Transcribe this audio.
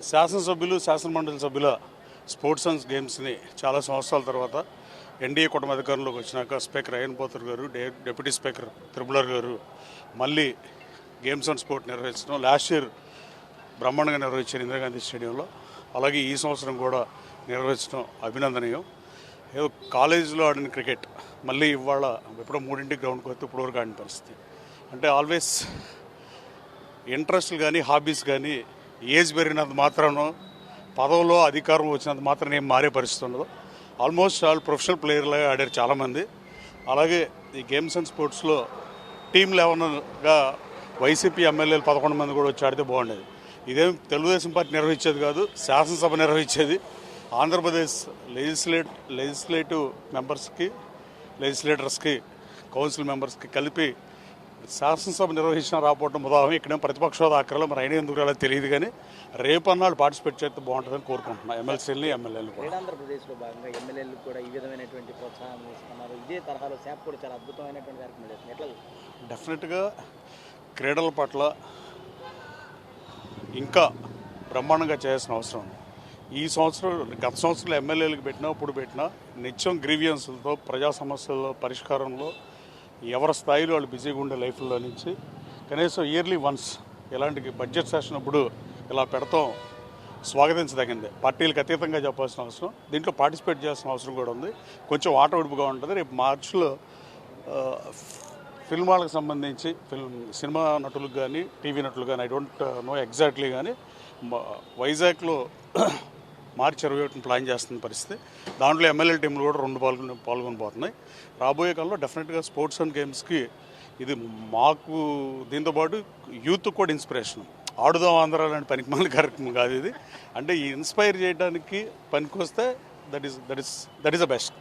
శాసనసభ్యులు శాసనమండలి సభ్యుల స్పోర్ట్స్ అండ్ గేమ్స్ని చాలా సంవత్సరాల తర్వాత ఎన్డీఏ కూటమి అధికారంలోకి వచ్చినాక స్పీకర్ అయ్యన్ పోతర్ గారు, డిప్యూటీ స్పీకర్ త్రిపులర్ గారు మళ్ళీ గేమ్స్ అండ్ స్పోర్ట్ నిర్వహించడం, లాస్ట్ ఇయర్ బ్రహ్మాండంగా నిర్వహించారు ఇందిరాగాంధీ స్టేడియంలో. అలాగే ఈ సంవత్సరం కూడా నిర్వహించడం అభినందనీయం. ఏదో కాలేజీలో ఆడిన క్రికెట్ మళ్ళీ ఇవాళ ఎప్పుడో 3 గ్రౌండ్కి వస్తే ఇప్పటివరకు ఆడిన పరిస్థితి. అంటే ఆల్వేస్ ఇంట్రెస్ట్లు కానీ హాబీస్ కానీ ఏజ్ పెరిగినంత మాత్రాన పదవిలో అధికారం వచ్చినంత మాత్రం ఏం మారే పరిస్థితి ఉండదు. ఆల్మోస్ట్ ఆల్ ప్రొఫెషనల్ ప్లేయర్లాగా ఆడారు చాలామంది. అలాగే ఈ గేమ్స్ అండ్ స్పోర్ట్స్లో టీమ్ 11గా వైసీపీ ఎమ్మెల్యేలు 11 మంది కూడా వచ్చి ఆడితే బాగుండేది. ఇదేం తెలుగుదేశం పార్టీ నిర్వహించేది కాదు, శాసనసభ నిర్వహించేది. ఆంధ్రప్రదేశ్ లెజిస్లేటివ్ మెంబర్స్కి, లెజిస్లేటర్స్కి, కౌన్సిల్ మెంబర్స్కి కలిపి శాసనసభ నిర్వహించిన రాకపోవడం ఉదాహరణ. ఇక్కడ ప్రతిపక్ష హోదా ఆఖరిలో మరి అయినా ఎందుకు రాలో తెలియదు, కానీ రేపు అన్నాడు పార్టిసిపేట్ చేస్తే బాగుంటుందని కోరుకుంటున్నాను. ఎమ్మెల్సీలని ఎమ్మెల్యేలు కూడా. ఆంధ్రప్రదేశ్లో భాగంగా ఎమ్మెల్యేలు కూడా ఈ విధమైనటువంటి ప్రోత్సాహం ఇస్తున్నారు. ఇదే తరహాలో శాప్ కూడా చాలా అద్భుతమైనటువంటి కార్యక్రమం చేస్తుంది. ఎట్లా? డెఫినెట్గా క్రీడల పట్ల ఇంకా బ్రహ్మాండంగా చేయాల్సిన అవసరం ఉంది. ఈ సంవత్సరం గత సంవత్సరంలో ఎమ్మెల్యేలకు పెట్టినా ఇప్పుడు పెట్టినా నిత్యం గ్రీవియన్స్లతో ప్రజా సమస్యల పరిష్కారంలో ఎవరి స్థాయిలో వాళ్ళు బిజీగా ఉండే లైఫ్లో నుంచి కనీసం ఇయర్లీ వన్స్ ఇలాంటి బడ్జెట్ సెషన్ అప్పుడు ఇలా పెడతాం స్వాగతించదగింది. పార్టీలకు అతీతంగా చెప్పాల్సిన అవసరం, దీంట్లో పార్టిసిపేట్ చేయాల్సిన అవసరం కూడా ఉంది. కొంచెం ఆట విడుపుగా ఉంటుంది. రేపు మార్చిలో ఫిల్మ్ వాళ్ళకి సంబంధించి సినిమా నటులకు కానీ టీవీ నటులు కానీ ఐ డోంట్ నో ఎగ్జాక్ట్లీ, కానీ వైజాగ్లో మార్చి 21 ప్లాన్ చేస్తున్న పరిస్థితి. దాంట్లో ఎమ్మెల్యే టీంలు కూడా 2 పాల్గొనబోతున్నాయి. రాబోయే కాలంలో డెఫినెట్గా స్పోర్ట్స్ అండ్ గేమ్స్కి ఇది మాకు దీంతోపాటు యూత్ కూడా ఇన్స్పిరేషన్. ఆడుదాం ఆంధ్ర లాంటి పనికిమాలిన కార్యక్రమం కాదు ఇది. అంటే ఈ ఇన్స్పైర్ చేయడానికి పనికొస్తే దట్ ఈస్ ద బెస్ట్.